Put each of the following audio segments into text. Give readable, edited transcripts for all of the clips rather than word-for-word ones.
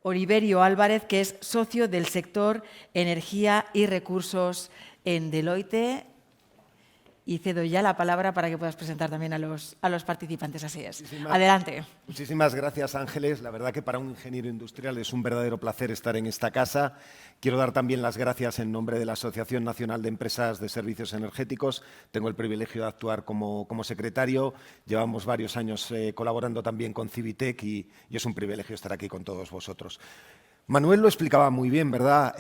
Oliverio Álvarez, que es socio del sector Energía y Recursos en Deloitte. Y cedo ya la palabra para que puedas presentar también a los participantes. Así es. Adelante. Muchísimas gracias, Ángeles. La verdad que para un ingeniero industrial es un verdadero placer estar en esta casa. Quiero dar también las gracias en nombre de la Asociación Nacional de Empresas de Servicios Energéticos. Tengo el privilegio de actuar como secretario. Llevamos varios años colaborando también con Civitec y es un privilegio estar aquí con todos vosotros. Manuel lo explicaba muy bien, ¿verdad?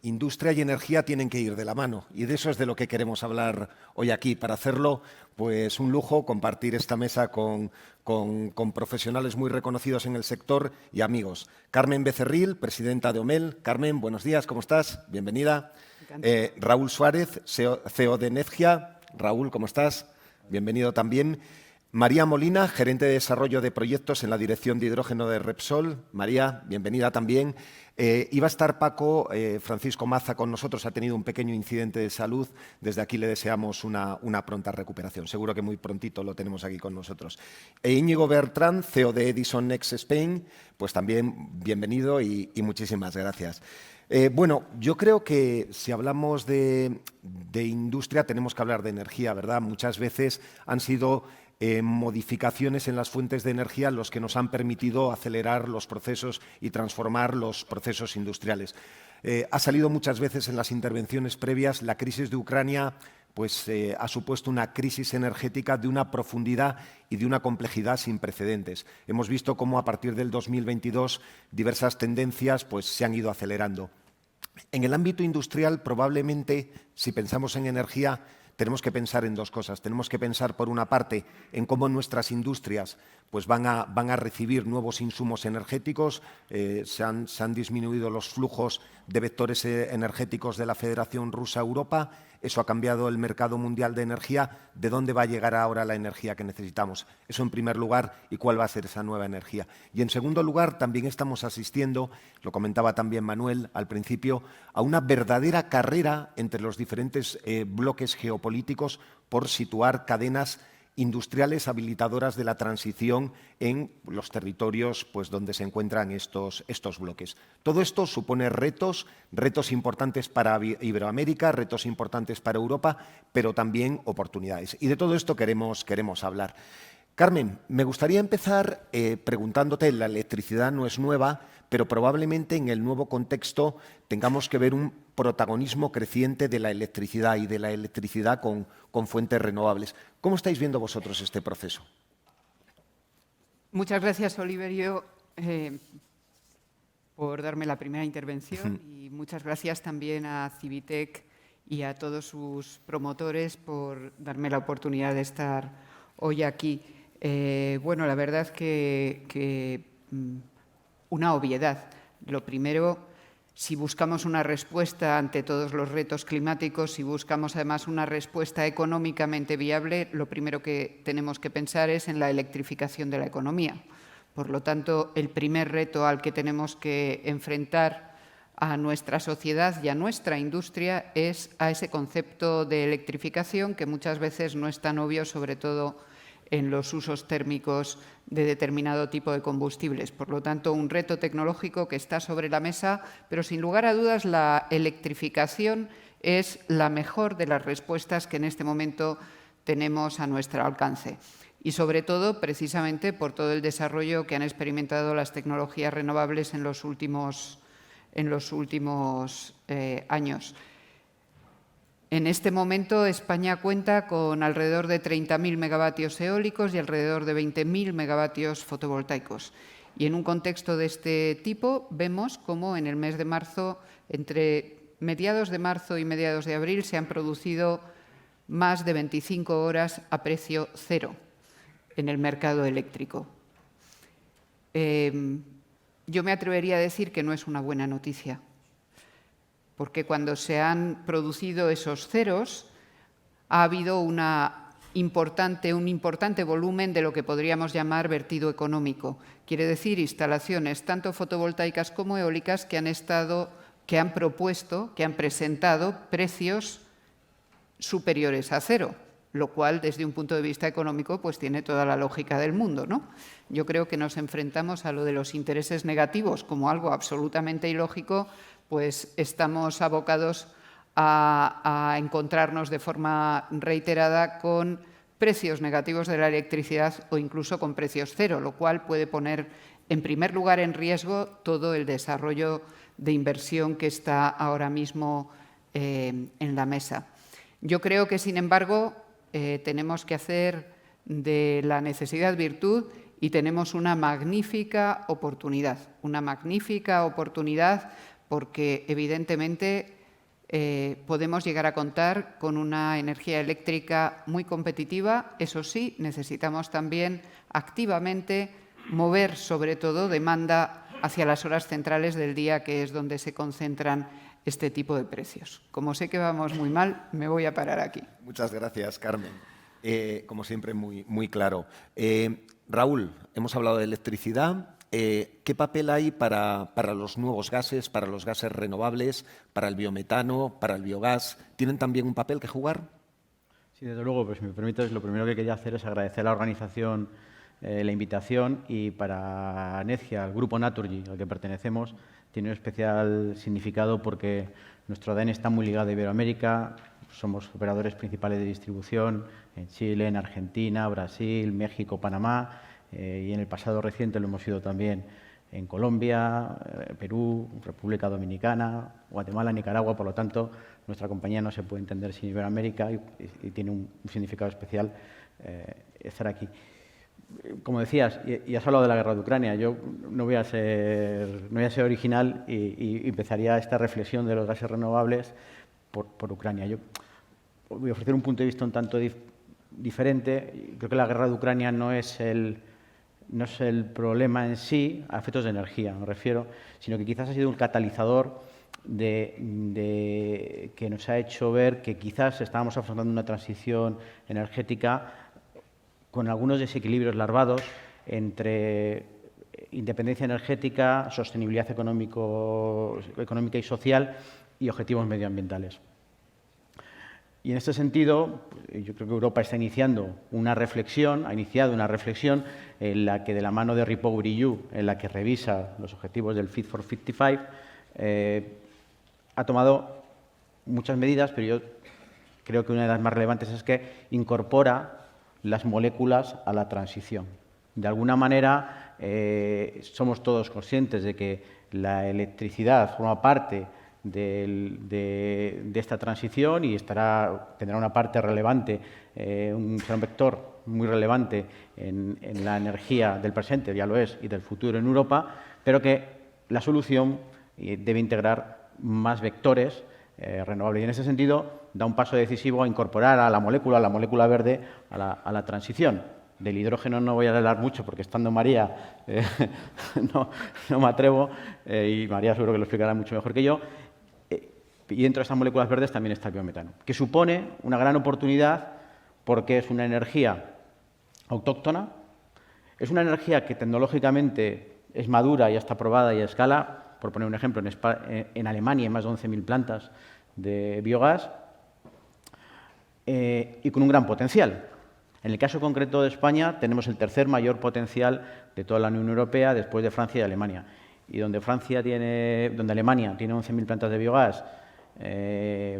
Industria y energía tienen que ir de la mano y de eso es de lo que queremos hablar hoy aquí. Para hacerlo, pues un lujo compartir esta mesa con profesionales muy reconocidos en el sector y amigos. Carmen Becerril, presidenta de OMEL. Carmen, buenos días, ¿cómo estás? Bienvenida. Raúl Suárez, CEO de Nedgia. Raúl, ¿cómo estás? Bienvenido también. María Molina, gerente de desarrollo de proyectos en la Dirección de Hidrógeno de Repsol. María, bienvenida también. Iba a estar Paco Francisco Maza con nosotros, ha tenido un pequeño incidente de salud. Desde aquí le deseamos una pronta recuperación. Seguro que muy prontito lo tenemos aquí con nosotros. Íñigo Bertrán, CEO de Edison Next Spain, pues también bienvenido y muchísimas gracias. Bueno, yo creo que si hablamos de industria tenemos que hablar de energía, ¿verdad? Muchas veces han sido modificaciones en las fuentes de energía los que nos han permitido acelerar los procesos y transformar los procesos industriales. Ha salido muchas veces en las intervenciones previas, la crisis de Ucrania pues, ha supuesto una crisis energética de una profundidad y de una complejidad sin precedentes. Hemos visto cómo a partir del 2022 diversas tendencias pues, se han ido acelerando. En el ámbito industrial, probablemente, si pensamos en energía, tenemos que pensar en dos cosas. Tenemos que pensar, por una parte, en cómo nuestras industrias pues, van a recibir nuevos insumos energéticos. Se han disminuido los flujos de vectores energéticos de la Federación Rusa a Europa. Eso ha cambiado el mercado mundial de energía. ¿De dónde va a llegar ahora la energía que necesitamos? Eso en primer lugar, y cuál va a ser esa nueva energía. Y en segundo lugar, también estamos asistiendo, lo comentaba también Manuel al principio, a una verdadera carrera entre los diferentes bloques geopolíticos por situar cadenas industriales habilitadoras de la transición en los territorios pues, donde se encuentran estos bloques. Todo esto supone retos importantes para Iberoamérica, retos importantes para Europa, pero también oportunidades. Y de todo esto queremos hablar. Carmen, me gustaría empezar preguntándote, la electricidad no es nueva, pero probablemente en el nuevo contexto tengamos que ver un protagonismo creciente de la electricidad y de la electricidad con fuentes renovables. ¿Cómo estáis viendo vosotros este proceso? Muchas gracias, Oliverio, por darme la primera intervención y muchas gracias también a Civitec y a todos sus promotores por darme la oportunidad de estar hoy aquí. Bueno, la verdad es que una obviedad. Lo primero, si buscamos una respuesta ante todos los retos climáticos, si buscamos además una respuesta económicamente viable, lo primero que tenemos que pensar es en la electrificación de la economía. Por lo tanto, el primer reto al que tenemos que enfrentar a nuestra sociedad y a nuestra industria es a ese concepto de electrificación que muchas veces no es tan obvio, sobre todo en los usos térmicos de determinado tipo de combustibles. Por lo tanto, un reto tecnológico que está sobre la mesa, pero sin lugar a dudas la electrificación es la mejor de las respuestas que en este momento tenemos a nuestro alcance. Y sobre todo, precisamente, por todo el desarrollo que han experimentado las tecnologías renovables en los últimos años. En este momento, España cuenta con alrededor de 30.000 megavatios eólicos y alrededor de 20.000 megavatios fotovoltaicos. Y en un contexto de este tipo, vemos cómo en el mes de marzo, entre mediados de marzo y mediados de abril, se han producido más de 25 horas a precio cero en el mercado eléctrico. Yo me atrevería a decir que no es una buena noticia, porque cuando se han producido esos ceros ha habido un importante volumen de lo que podríamos llamar vertido económico. Quiere decir instalaciones tanto fotovoltaicas como eólicas que han presentado precios superiores a cero. lo cual desde un punto de vista económico pues tiene toda la lógica del mundo, ¿no? Yo creo que nos enfrentamos a lo de los intereses negativos como algo absolutamente ilógico, pues estamos abocados a encontrarnos de forma reiterada con precios negativos de la electricidad o incluso con precios cero, lo cual puede poner en primer lugar en riesgo todo el desarrollo de inversión que está ahora mismo en la mesa. Yo creo que, sin embargo, tenemos que hacer de la necesidad virtud y tenemos una magnífica oportunidad porque, evidentemente, podemos llegar a contar con una energía eléctrica muy competitiva. Eso sí, necesitamos también activamente mover, sobre todo, demanda hacia las horas centrales del día, que es donde se concentran este tipo de precios. Como sé que vamos muy mal, me voy a parar aquí. Muchas gracias, Carmen. Como siempre, muy claro. Raúl, hemos hablado de electricidad. ¿Qué papel hay para los nuevos gases, para los gases renovables, para el biometano, para el biogás? ¿Tienen también un papel que jugar? Sí, desde luego, pues si me permites, lo primero que quería hacer es agradecer a la organización la invitación y para Necia, el grupo Naturgy al que pertenecemos, tiene un especial significado porque nuestro ADN está muy ligado a Iberoamérica, somos operadores principales de distribución en Chile, en Argentina, Brasil, México, Panamá y en el pasado reciente lo hemos sido también en Colombia, Perú, República Dominicana, Guatemala, Nicaragua. Por lo tanto, nuestra compañía no se puede entender sin Iberoamérica y tiene un significado especial estar aquí. Como decías, y has hablado de la guerra de Ucrania, yo no voy a ser original y empezaría esta reflexión de los gases renovables por Ucrania. Yo voy a ofrecer un punto de vista un tanto diferente. Creo que la guerra de Ucrania no es el problema en sí, a efectos de energía me refiero, sino que quizás ha sido un catalizador que nos ha hecho ver que quizás estábamos afrontando una transición energética con algunos desequilibrios larvados entre independencia energética, sostenibilidad económica y social y objetivos medioambientales. Y en este sentido, yo creo que Europa está iniciando una reflexión, ha iniciado una reflexión en la que, de la mano de REPowerEU, en la que revisa los objetivos del Fit for 55, ha tomado muchas medidas, pero yo creo que una de las más relevantes es que incorpora las moléculas a la transición. De alguna manera, somos todos conscientes de que la electricidad forma parte de esta transición y tendrá una parte relevante, será un vector muy relevante en la energía del presente, ya lo es, y del futuro en Europa, pero que la solución debe integrar más vectores renovables. Y en ese sentido, da un paso decisivo a incorporar a la molécula verde, a la transición. Del hidrógeno no voy a hablar mucho porque, estando María, no me atrevo, y María seguro que lo explicará mucho mejor que yo. Y dentro de estas moléculas verdes también está el biometano, que supone una gran oportunidad porque es una energía autóctona, es una energía que tecnológicamente es madura, ya está probada y a escala. Por poner un ejemplo, en Alemania hay más de 11.000 plantas de biogás y con un gran potencial. En el caso concreto de España, tenemos el tercer mayor potencial de toda la Unión Europea, después de Francia y Alemania. Y donde Alemania tiene 11.000 plantas de biogás,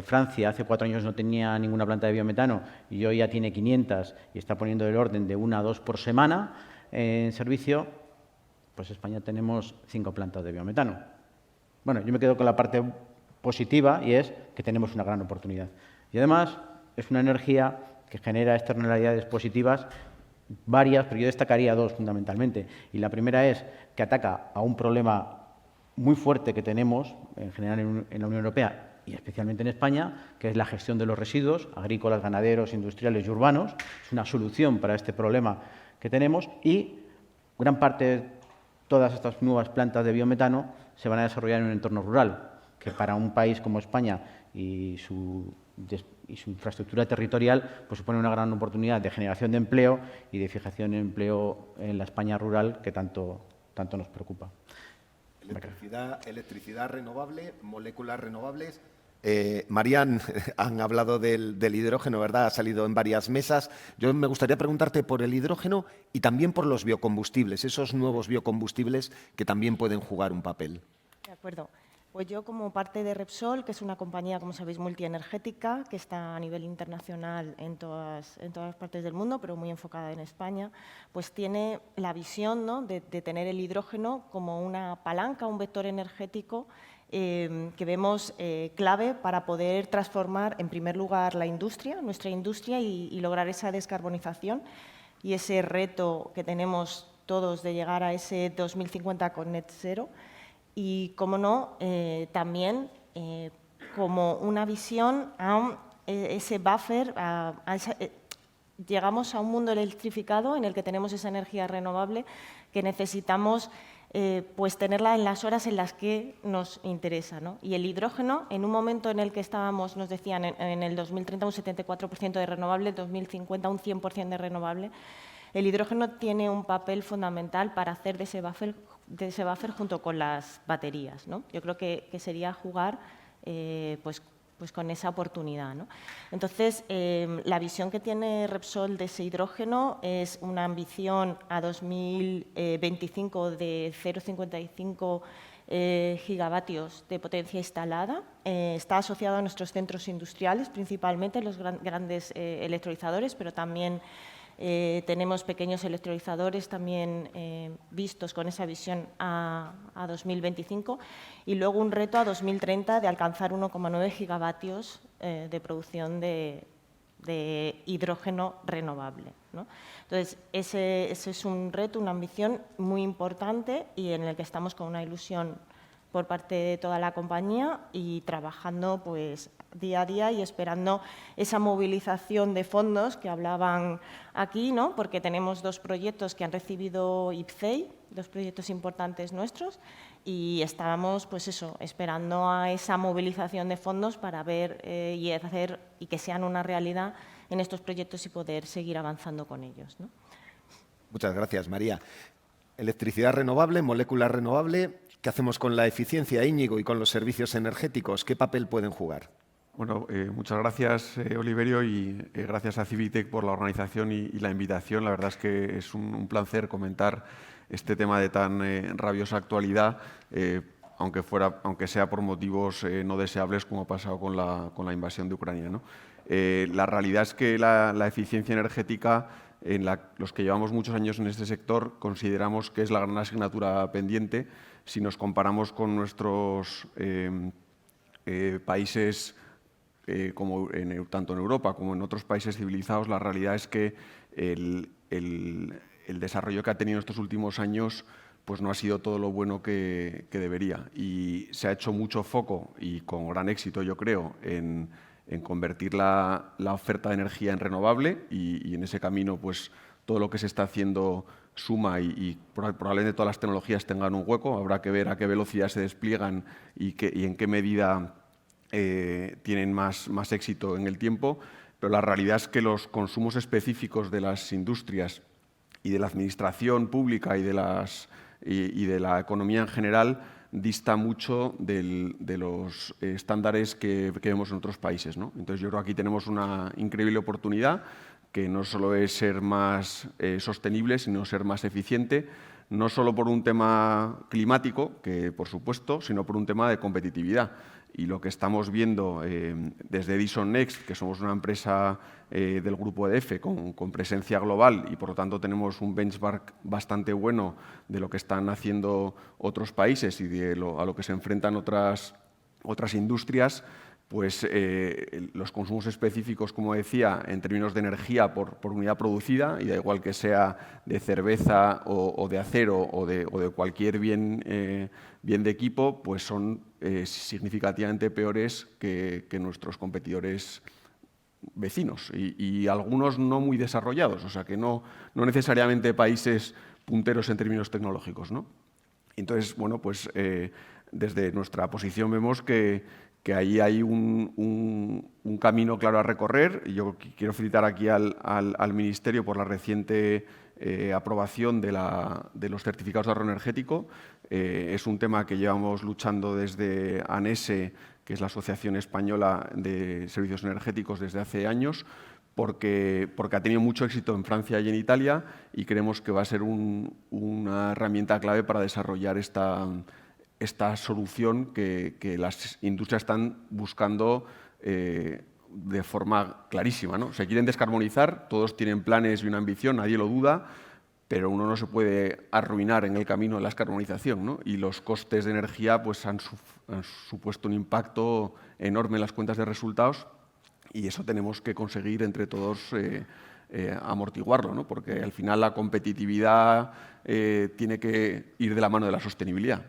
Francia hace 4 años no tenía ninguna planta de biometano y hoy ya tiene 500 y está poniendo el orden de 1 a 2 por semana en servicio, pues en España tenemos 5 plantas de biometano. Bueno, yo me quedo con la parte positiva y es que tenemos una gran oportunidad. Y además es una energía que genera externalidades positivas varias, pero yo destacaría 2 fundamentalmente. Y la primera es que ataca a un problema muy fuerte que tenemos en general en la Unión Europea y especialmente en España, que es la gestión de los residuos agrícolas, ganaderos, industriales y urbanos. Es una solución para este problema que tenemos y gran parte de todas estas nuevas plantas de biometano se van a desarrollar en un entorno rural, que para un país como España y su infraestructura territorial pues supone una gran oportunidad de generación de empleo y de fijación de empleo en la España rural que tanto nos preocupa. Electricidad renovable, moléculas renovables. Marían, han hablado del hidrógeno, ¿verdad? Ha salido en varias mesas. Yo me gustaría preguntarte por el hidrógeno y también por los biocombustibles, esos nuevos biocombustibles que también pueden jugar un papel. De acuerdo. Pues yo, como parte de Repsol, que es una compañía, como sabéis, multienergética, que está a nivel internacional en todas partes del mundo, pero muy enfocada en España, pues tiene la visión, ¿no?, de tener el hidrógeno como una palanca, un vector energético que vemos clave para poder transformar, en primer lugar, nuestra industria, y lograr esa descarbonización y ese reto que tenemos todos de llegar a ese 2050 con net zero. Y, como no, también como una visión a ese buffer, llegamos a un mundo electrificado en el que tenemos esa energía renovable que necesitamos pues tenerla en las horas en las que nos interesa, ¿no? Y el hidrógeno, en un momento en el que estábamos, nos decían, en el 2030 un 74% de renovable, en 2050 un 100% de renovable, el hidrógeno tiene un papel fundamental para hacer de ese buffer junto con las baterías, ¿no? Yo creo que sería jugar pues con esa oportunidad, ¿no? Entonces, la visión que tiene Repsol de ese hidrógeno es una ambición a 2025 de 0,55 gigavatios de potencia instalada. Está asociado a nuestros centros industriales, principalmente los grandes electrolizadores, pero también tenemos pequeños electrolizadores también vistos con esa visión a 2025, y luego un reto a 2030 de alcanzar 1,9 gigavatios de producción de hidrógeno renovable, ¿no? Entonces, ese es un reto, una ambición muy importante y en el que estamos con una ilusión por parte de toda la compañía y trabajando pues día a día y esperando esa movilización de fondos que hablaban aquí, ¿no? Porque tenemos 2 proyectos que han recibido IPCEI, 2 proyectos importantes nuestros, y estábamos pues eso, esperando a esa movilización de fondos para ver y hacer y que sean una realidad en estos proyectos y poder seguir avanzando con ellos, ¿no? Muchas gracias, María. Electricidad renovable, molécula renovable. ¿Qué hacemos con la eficiencia, Íñigo, y con los servicios energéticos? ¿Qué papel pueden jugar? Bueno, muchas gracias, Oliverio, y gracias a Civitec por la organización y la invitación. La verdad es que es un placer comentar este tema de tan rabiosa actualidad, aunque sea por motivos no deseables, como ha pasado con la invasión de Ucrania, ¿no? La realidad es que la eficiencia energética, los que llevamos muchos años en este sector, consideramos que es la gran asignatura pendiente. Si nos comparamos con nuestros países, tanto en Europa como en otros países civilizados, la realidad es que el desarrollo que ha tenido estos últimos años pues no ha sido todo lo bueno que debería. Y se ha hecho mucho foco, y con gran éxito, yo creo, en convertir la oferta de energía en renovable, y en ese camino pues todo lo que se está haciendo suma, y probablemente todas las tecnologías tengan un hueco. Habrá que ver a qué velocidad se despliegan y en qué medida tienen más éxito en el tiempo, pero la realidad es que los consumos específicos de las industrias y de la administración pública y de la economía en general dista mucho de los estándares que vemos en otros países, ¿no? Entonces, yo creo que aquí tenemos una increíble oportunidad, que no solo es ser más sostenible, sino ser más eficiente, no solo por un tema climático, que por supuesto, sino por un tema de competitividad. Y lo que estamos viendo desde Edison Next, que somos una empresa del grupo EDF con presencia global, y por lo tanto tenemos un benchmark bastante bueno de lo que están haciendo otros países y a lo que se enfrentan otras industrias, pues los consumos específicos, como decía, en términos de energía por unidad producida, y da igual que sea de cerveza o de acero o de cualquier bien de equipo, pues son significativamente peores que nuestros competidores vecinos, y algunos no muy desarrollados, o sea que no necesariamente países punteros en términos tecnológicos, ¿no? Entonces, bueno, pues desde nuestra posición vemos que ahí hay un camino claro a recorrer. Y yo quiero felicitar aquí al Ministerio por la reciente aprobación de los certificados de ahorro energético. Es un tema que llevamos luchando desde ANESE que es la Asociación Española de Servicios Energéticos desde hace años, porque ha tenido mucho éxito en Francia y en Italia y creemos que va a ser una herramienta clave para desarrollar esta solución que las industrias están buscando de forma clarísima, ¿no? Se quieren descarbonizar, todos tienen planes y una ambición, nadie lo duda, pero uno no se puede arruinar en el camino de la descarbonización, ¿no? Y los costes de energía pues, han supuesto un impacto enorme en las cuentas de resultados y eso tenemos que conseguir entre todos amortiguarlo, ¿no? Porque al final la competitividad tiene que ir de la mano de la sostenibilidad.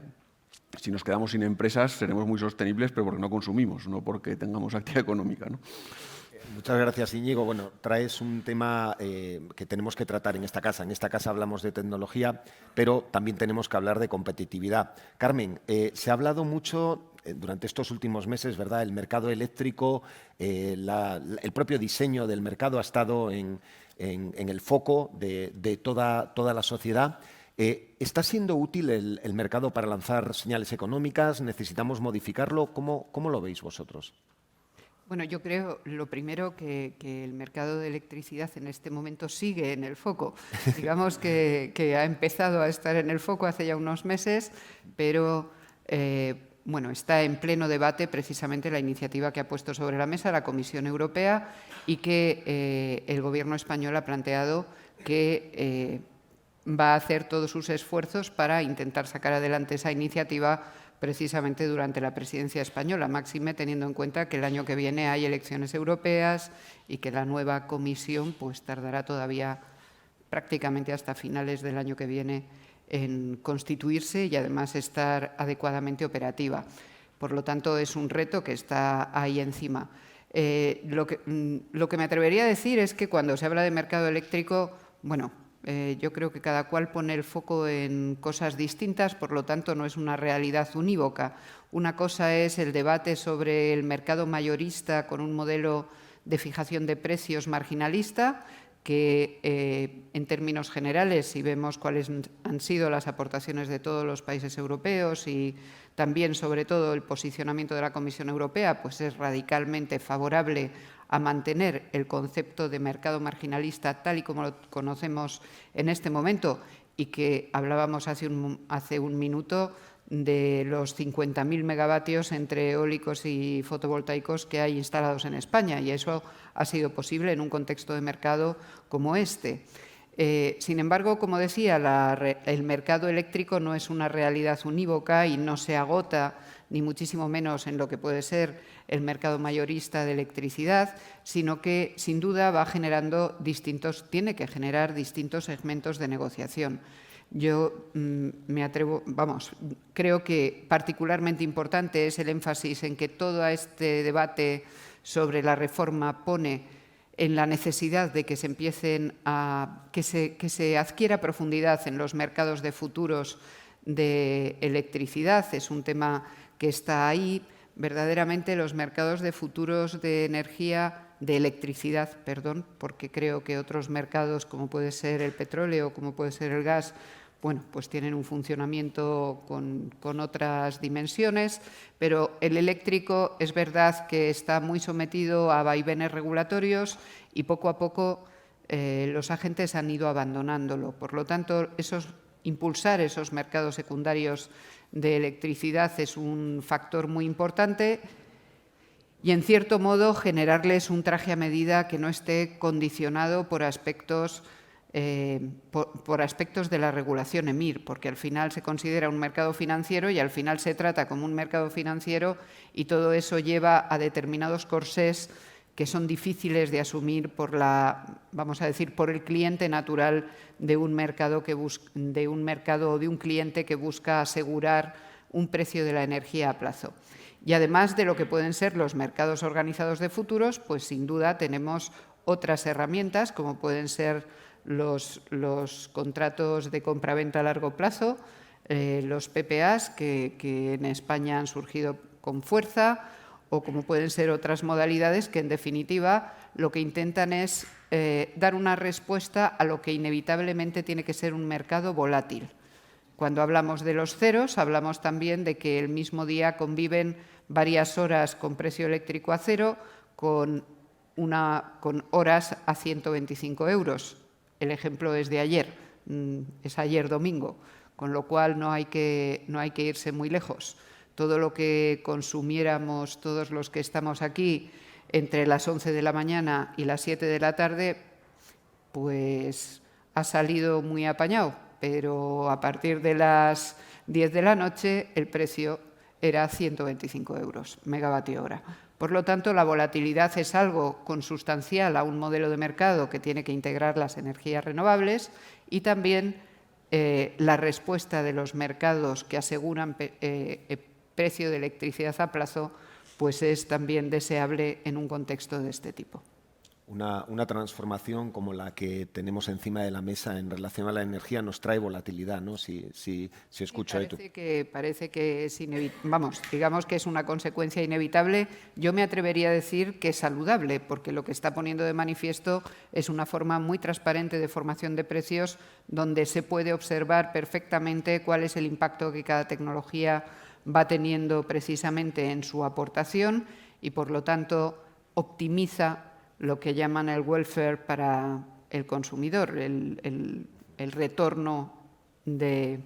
Si nos quedamos sin empresas, seremos muy sostenibles, pero porque no consumimos, no porque tengamos actividad económica, ¿no? Muchas gracias, Íñigo. Bueno, traes un tema que tenemos que tratar en esta casa. En esta casa hablamos de tecnología, pero también tenemos que hablar de competitividad. Carmen, se ha hablado mucho durante estos últimos meses, ¿verdad? El mercado eléctrico, el propio diseño del mercado ha estado en el foco de toda la sociedad. ¿Está siendo útil el mercado para lanzar señales económicas? ¿Necesitamos modificarlo? ¿Cómo lo veis vosotros? Bueno, yo creo, lo primero, que el mercado de electricidad en este momento sigue en el foco. Digamos que ha empezado a estar en el foco hace ya unos meses, pero bueno, está en pleno debate precisamente la iniciativa que ha puesto sobre la mesa la Comisión Europea y que el Gobierno español ha planteado que va a hacer todos sus esfuerzos para intentar sacar adelante esa iniciativa precisamente durante la presidencia española, máxime teniendo en cuenta que el año que viene hay elecciones europeas y que la nueva comisión pues tardará todavía prácticamente hasta finales del año que viene en constituirse y además estar adecuadamente operativa. Por lo tanto, es un reto que está ahí encima. Lo que me atrevería a decir es que cuando se habla de mercado eléctrico, bueno, yo creo que cada cual pone el foco en cosas distintas, por lo tanto no es una realidad unívoca. Una cosa es el debate sobre el mercado mayorista con un modelo de fijación de precios marginalista, que en términos generales, si vemos cuáles han sido las aportaciones de todos los países europeos y también, sobre todo, el posicionamiento de la Comisión Europea, pues es radicalmente favorable a mantener el concepto de mercado marginalista tal y como lo conocemos en este momento y que hablábamos hace un minuto de los 50.000 megavatios entre eólicos y fotovoltaicos que hay instalados en España, y eso ha sido posible en un contexto de mercado como este. Sin embargo, como decía, el mercado eléctrico no es una realidad unívoca y no se agota, ni muchísimo menos en lo que puede ser el mercado mayorista de electricidad, sino que sin duda tiene que generar distintos segmentos de negociación. Yo creo que particularmente importante es el énfasis en que todo este debate sobre la reforma pone en la necesidad de que se empiecen que se adquiera profundidad en los mercados de futuros de electricidad. Es un tema que está ahí. Verdaderamente los mercados de futuros de electricidad, porque creo que otros mercados como puede ser el petróleo, como puede ser el gas, bueno, pues tienen un funcionamiento con otras dimensiones, pero el eléctrico es verdad que está muy sometido a vaivenes regulatorios y poco a poco los agentes han ido abandonándolo. Por lo tanto, impulsar esos mercados secundarios de electricidad es un factor muy importante y, en cierto modo, generarles un traje a medida que no esté condicionado por aspectos de la regulación EMIR, porque al final se considera un mercado financiero y al final se trata como un mercado financiero y todo eso lleva a determinados corsés que son difíciles de asumir por el cliente natural de un mercado o de un cliente que busca asegurar un precio de la energía a plazo. Y además de lo que pueden ser los mercados organizados de futuros, pues sin duda tenemos otras herramientas como pueden ser los contratos de compraventa a largo plazo, los PPAs que en España han surgido con fuerza, o como pueden ser otras modalidades que, en definitiva, lo que intentan es dar una respuesta a lo que inevitablemente tiene que ser un mercado volátil. Cuando hablamos de los ceros, hablamos también de que el mismo día conviven varias horas con precio eléctrico a cero, con horas a 125 euros. El ejemplo es de ayer, es ayer domingo, con lo cual no hay que irse muy lejos. Todo lo que consumiéramos todos los que estamos aquí entre las 11 de la mañana y las 7 de la tarde, pues ha salido muy apañado, pero a partir de las 10 de la noche el precio era 125 euros megavatio hora. Por lo tanto, la volatilidad es algo consustancial a un modelo de mercado que tiene que integrar las energías renovables y también la respuesta de los mercados que aseguran precio de electricidad a plazo, pues es también deseable en un contexto de este tipo. Una transformación como la que tenemos encima de la mesa en relación a la energía nos trae volatilidad, ¿no? Si escucho sí, parece que es inevitable. Vamos, digamos que es una consecuencia inevitable. Yo me atrevería a decir que es saludable, porque lo que está poniendo de manifiesto es una forma muy transparente de formación de precios donde se puede observar perfectamente cuál es el impacto que cada tecnología va teniendo precisamente en su aportación y, por lo tanto, optimiza lo que llaman el welfare para el consumidor, el retorno de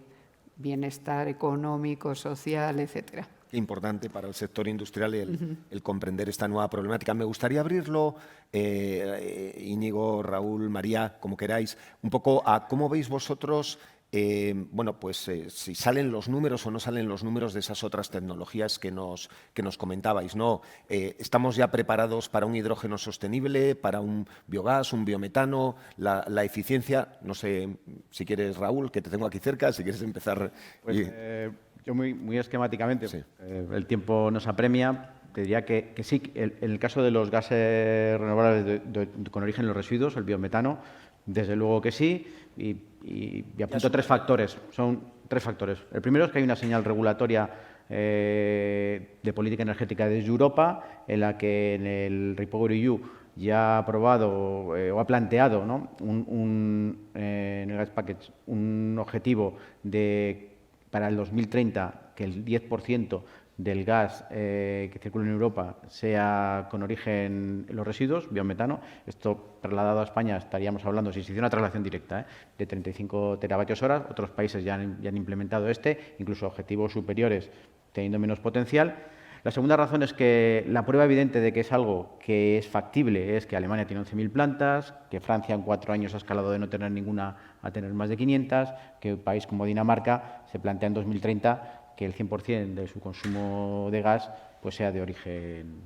bienestar económico, social, etcétera. Qué importante para el sector industrial el comprender esta nueva problemática. Me gustaría abrirlo, Íñigo, Raúl, María, como queráis, un poco a cómo veis vosotros si salen los números o no salen los números de esas otras tecnologías que nos comentabais, ¿no? ¿Estamos ya preparados para un hidrógeno sostenible, para un biogás, un biometano, la eficiencia? No sé si quieres, Raúl, que te tengo aquí cerca, si quieres empezar. Pues, yo muy esquemáticamente, sí. El tiempo nos apremia, te diría que sí, en el caso de los gases renovables con origen en los residuos, el biometano, desde luego que sí, y apunto tres factores. Son tres factores. El primero es que hay una señal regulatoria de política energética desde Europa, en la que en el REPowerEU ya ha aprobado o ha planteado, ¿no?, en el Gas Package un objetivo para el 2030 que el 10% del gas que circula en Europa sea con origen en los residuos, biometano. Esto, trasladado a España, estaríamos hablando, si se hiciera una traslación directa, de 35 teravatios hora. Otros países ya han implementado incluso objetivos superiores, teniendo menos potencial. La segunda razón es que la prueba evidente de que es algo que es factible es que Alemania tiene 11.000 plantas, que Francia en 4 años ha escalado de no tener ninguna a tener más de 500, que un país como Dinamarca se plantea en 2030 que el 100% de su consumo de gas pues sea de origen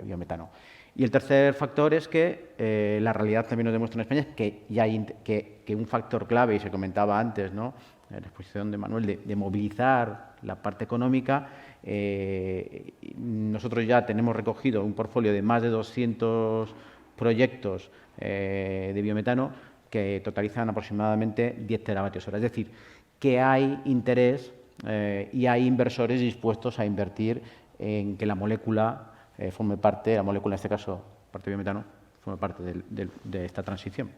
biometano. Y el tercer factor es que la realidad también nos demuestra en España que un factor clave, y se comentaba antes, ¿no?, en la exposición de Manuel, de movilizar la parte económica. Nosotros ya tenemos recogido un portfolio de más de 200 proyectos de biometano que totalizan aproximadamente 10 teravatios hora. Es decir, que hay interés y hay inversores dispuestos a invertir en que la molécula forme parte, la molécula en este caso, parte de biometano, forme parte de esta transición.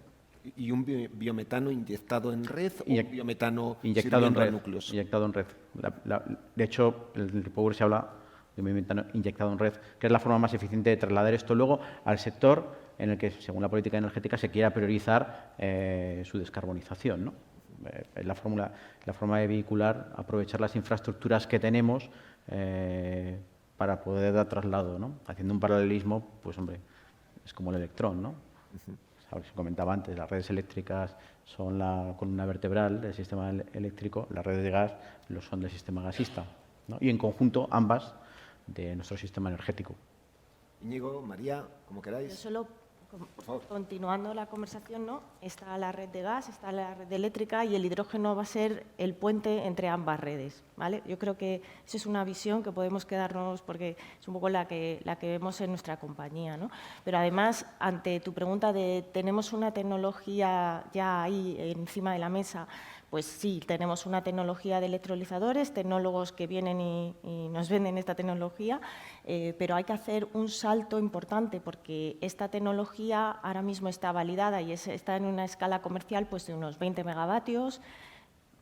¿Y un biometano inyectado en red o un biometano inyectado en red, núcleos? Inyectado en red. De hecho, en el REPower se habla de un biometano inyectado en red, que es la forma más eficiente de trasladar esto luego al sector en el que, según la política energética, se quiera priorizar su descarbonización, ¿no? La forma de vehicular, aprovechar las infraestructuras que tenemos para poder dar traslado, ¿no? Haciendo un paralelismo, pues hombre, es como el electrón, ¿no? Se comentaba antes, las redes eléctricas son la columna vertebral del sistema eléctrico, las redes de gas lo son del sistema gasista, ¿no? Y en conjunto ambas de nuestro sistema energético. Íñigo, María, como queráis. Yo solo, continuando la conversación, ¿no?, está la red de gas, está la red eléctrica y el hidrógeno va a ser el puente entre ambas redes, ¿vale? Yo creo que esa es una visión que podemos quedarnos, porque es un poco la que vemos en nuestra compañía, ¿no? Pero además, ante tu pregunta de ¿tenemos una tecnología ya ahí encima de la mesa? Pues sí, tenemos una tecnología de electrolizadores, tecnólogos que vienen y nos venden esta tecnología, pero hay que hacer un salto importante porque esta tecnología ahora mismo está validada y está en una escala comercial pues, de unos 20 megavatios.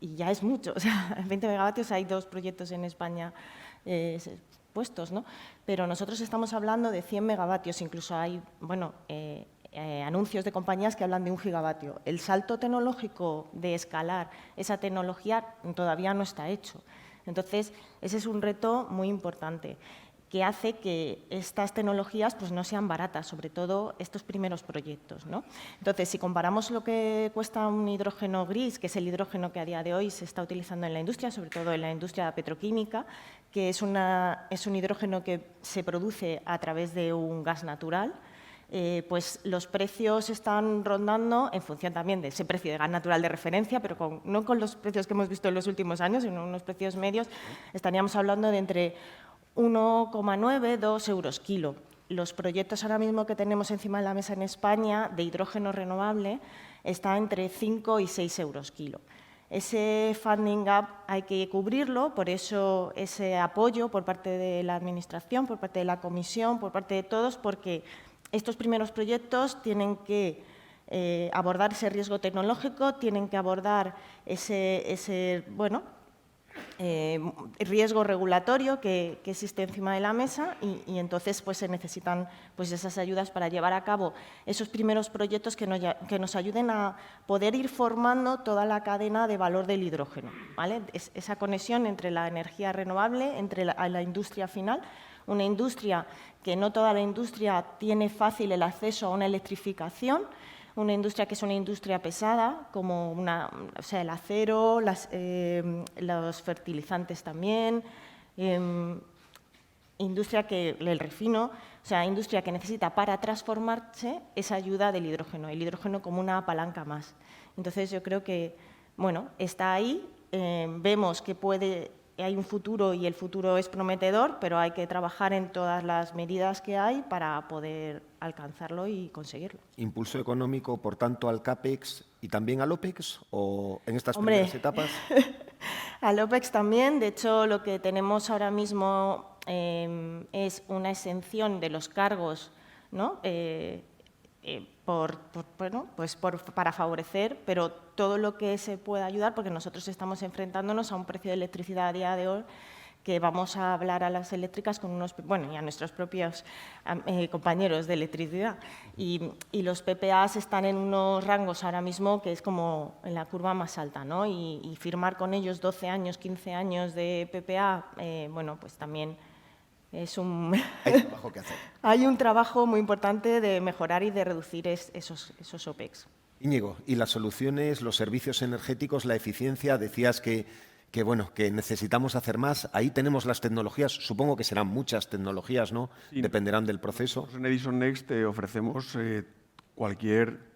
y ya es mucho. O sea, 20 megavatios, hay 2 proyectos en España puestos, ¿no? Pero nosotros estamos hablando de 100 megavatios, incluso hay, bueno, anuncios de compañías que hablan de 1 gigavatio. El salto tecnológico de escalar esa tecnología todavía no está hecho. Entonces, ese es un reto muy importante que hace que estas tecnologías pues, no sean baratas, sobre todo estos primeros proyectos, ¿no? Entonces, si comparamos lo que cuesta un hidrógeno gris, que es el hidrógeno que a día de hoy se está utilizando en la industria, sobre todo en la industria petroquímica, que es un hidrógeno que se produce a través de un gas natural, pues los precios están rondando, en función también de ese precio de gas natural de referencia, pero no con los precios que hemos visto en los últimos años, sino unos precios medios, estaríamos hablando de entre 1,9 – 2 euros kilo. Los proyectos ahora mismo que tenemos encima de la mesa en España de hidrógeno renovable está entre 5 y 6 euros kilo. Ese funding gap hay que cubrirlo, por eso ese apoyo por parte de la Administración, por parte de la Comisión, por parte de todos, porque estos primeros proyectos tienen que abordar ese riesgo tecnológico, tienen que abordar ese riesgo regulatorio que existe encima de la mesa y entonces pues, se necesitan pues, esas ayudas para llevar a cabo esos primeros proyectos que nos ayuden a poder ir formando toda la cadena de valor del hidrógeno, ¿vale? Esa conexión entre la energía renovable, entre la industria final, una industria que no toda la industria tiene fácil el acceso a una electrificación, una industria que es una industria pesada, como el acero, los fertilizantes también, industria que el refino, o sea, industria que necesita para transformarse esa ayuda del hidrógeno, el hidrógeno como una palanca más. Entonces, yo creo que, bueno, está ahí, vemos que hay un futuro y el futuro es prometedor, pero hay que trabajar en todas las medidas que hay para poder alcanzarlo y conseguirlo. ¿Impulso económico, por tanto, al CAPEX y también al OPEX o en estas primeras etapas? Al OPEX también. De hecho, lo que tenemos ahora mismo es una exención de los cargos, ¿no? Para favorecer, pero todo lo que se pueda ayudar, porque nosotros estamos enfrentándonos a un precio de electricidad a día de hoy que vamos a hablar a las eléctricas con y a nuestros propios compañeros de electricidad. Y los PPAs están en unos rangos ahora mismo que es como en la curva más alta, ¿no? Y firmar con ellos 12 años, 15 años de PPA, pues también es hay trabajo que hacer. Hay un trabajo muy importante de mejorar y de reducir esos OPEX. Íñigo, ¿y las soluciones, los servicios energéticos, la eficiencia? Decías que necesitamos hacer más. Ahí tenemos las tecnologías, supongo que serán muchas tecnologías, ¿no? Sí. Dependerán del proceso. En Edison Next ofrecemos cualquier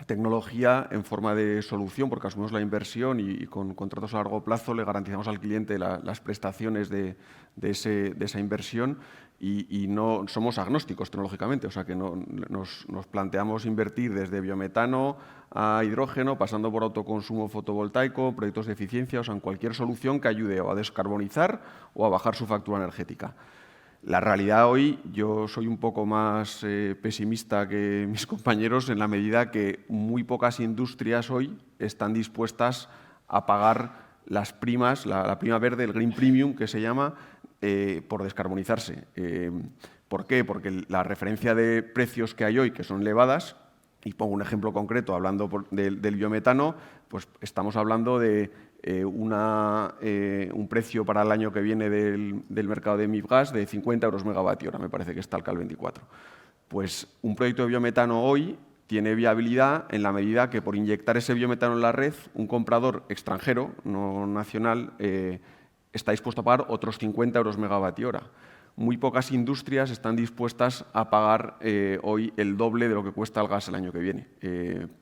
tecnología en forma de solución, porque asumimos la inversión y con contratos a largo plazo le garantizamos al cliente las prestaciones de esa inversión y no somos agnósticos tecnológicamente, o sea que nos planteamos invertir desde biometano a hidrógeno, pasando por autoconsumo fotovoltaico, proyectos de eficiencia, o sea, en cualquier solución que ayude o a descarbonizar o a bajar su factura energética. La realidad hoy, yo soy un poco más pesimista que mis compañeros en la medida que muy pocas industrias hoy están dispuestas a pagar las primas, la prima verde, el Green Premium que se llama, por descarbonizarse. ¿Por qué? Porque la referencia de precios que hay hoy, que son elevadas, y pongo un ejemplo concreto, hablando del biometano, pues estamos hablando de un precio para el año que viene del mercado de MIBGAS de 50 euros megavatio hora, me parece que está el CAL 24. Pues un proyecto de biometano hoy tiene viabilidad en la medida que por inyectar ese biometano en la red, un comprador extranjero, no nacional, está dispuesto a pagar otros 50 euros megavatio hora. Muy pocas industrias están dispuestas a pagar hoy el doble de lo que cuesta el gas el año que viene.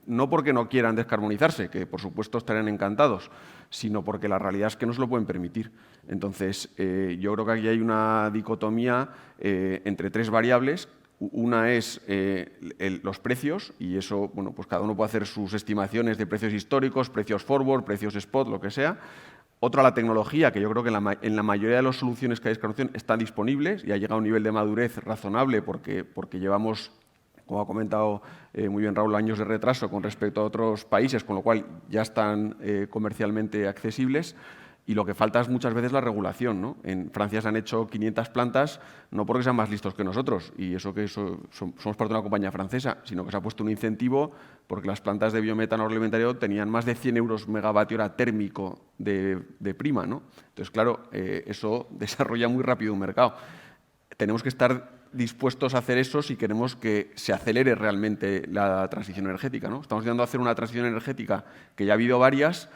No porque no quieran descarbonizarse, que por supuesto estarían encantados, sino porque la realidad es que no se lo pueden permitir. Entonces, yo creo que aquí hay una dicotomía entre tres variables. Una es los precios, y eso, bueno, pues cada uno puede hacer sus estimaciones de precios históricos, precios forward, precios spot, lo que sea. Otra, la tecnología, que yo creo que en la mayoría de las soluciones que hay de descarbonización están disponibles y ha llegado a un nivel de madurez razonable porque llevamos como ha comentado muy bien Raúl, años de retraso con respecto a otros países, con lo cual ya están comercialmente accesibles. Y lo que falta es muchas veces la regulación, ¿no? En Francia se han hecho 500 plantas, no porque sean más listos que nosotros, y somos parte de una compañía francesa, sino que se ha puesto un incentivo porque las plantas de biometano agroalimentario tenían más de 100 euros megavatio hora térmico de prima, ¿no? Entonces, claro, eso desarrolla muy rápido un mercado. Tenemos que estar dispuestos a hacer eso si queremos que se acelere realmente la transición energética, ¿no? Estamos intentando hacer una transición energética que ya ha habido varias,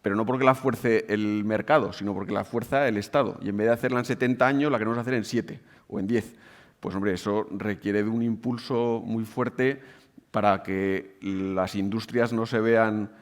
pero no porque la fuerce el mercado, sino porque la fuerza el Estado. Y en vez de hacerla en 70 años, la queremos hacer en 7 o en 10. Pues, hombre, eso requiere de un impulso muy fuerte para que las industrias no se vean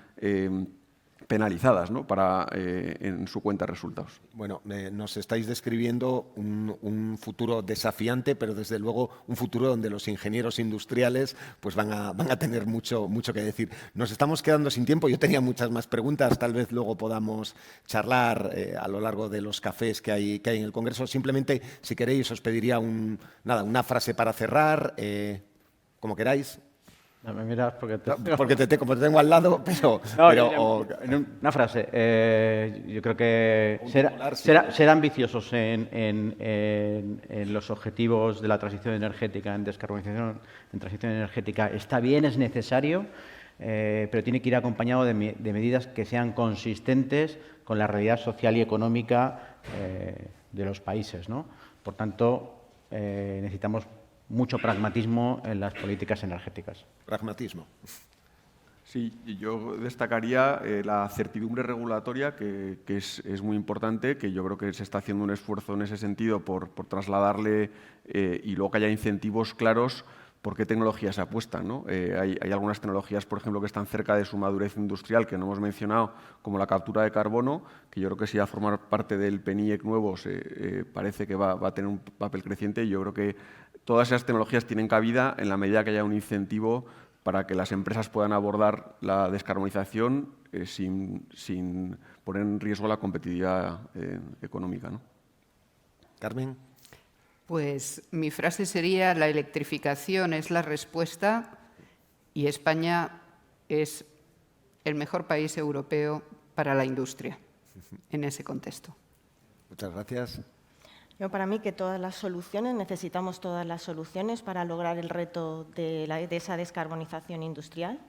penalizadas, ¿no? En su cuenta de resultados. Bueno, nos estáis describiendo un futuro desafiante, pero desde luego un futuro donde los ingenieros industriales pues van a tener mucho que decir. Nos estamos quedando sin tiempo. Yo tenía muchas más preguntas. Tal vez luego podamos charlar a lo largo de los cafés que hay en el Congreso. Simplemente, si queréis, os pediría una frase para cerrar, como queráis. No me miras porque porque te tengo al lado, una frase. Yo creo que ser ambiciosos en los objetivos de la transición energética, en descarbonización, en transición energética, está bien, es necesario, pero tiene que ir acompañado de medidas que sean consistentes con la realidad social y económica de los países, ¿no? Por tanto, necesitamos mucho pragmatismo en las políticas energéticas. Pragmatismo. Sí, yo destacaría la certidumbre regulatoria, que es muy importante, que yo creo que se está haciendo un esfuerzo en ese sentido por trasladarle y luego que haya incentivos claros por qué tecnologías se apuestan, ¿no? Hay algunas tecnologías, por ejemplo, que están cerca de su madurez industrial, que no hemos mencionado, como la captura de carbono, que yo creo que si va a formar parte del PNIEC nuevo, parece que va a tener un papel creciente. Y yo creo que todas esas tecnologías tienen cabida en la medida que haya un incentivo para que las empresas puedan abordar la descarbonización sin poner en riesgo la competitividad económica, ¿no? Carmen. Pues mi frase sería: la electrificación es la respuesta y España es el mejor país europeo para la industria en ese contexto. Muchas gracias. Para mí, que todas las soluciones, necesitamos todas las soluciones para lograr el reto de esa descarbonización industrial.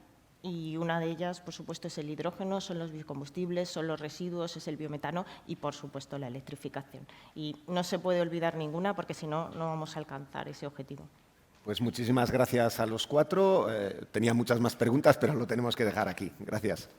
Y una de ellas, por supuesto, es el hidrógeno, son los biocombustibles, son los residuos, es el biometano y, por supuesto, la electrificación. Y no se puede olvidar ninguna porque, si no, no vamos a alcanzar ese objetivo. Pues muchísimas gracias a los cuatro. Tenía muchas más preguntas, pero lo tenemos que dejar aquí. Gracias.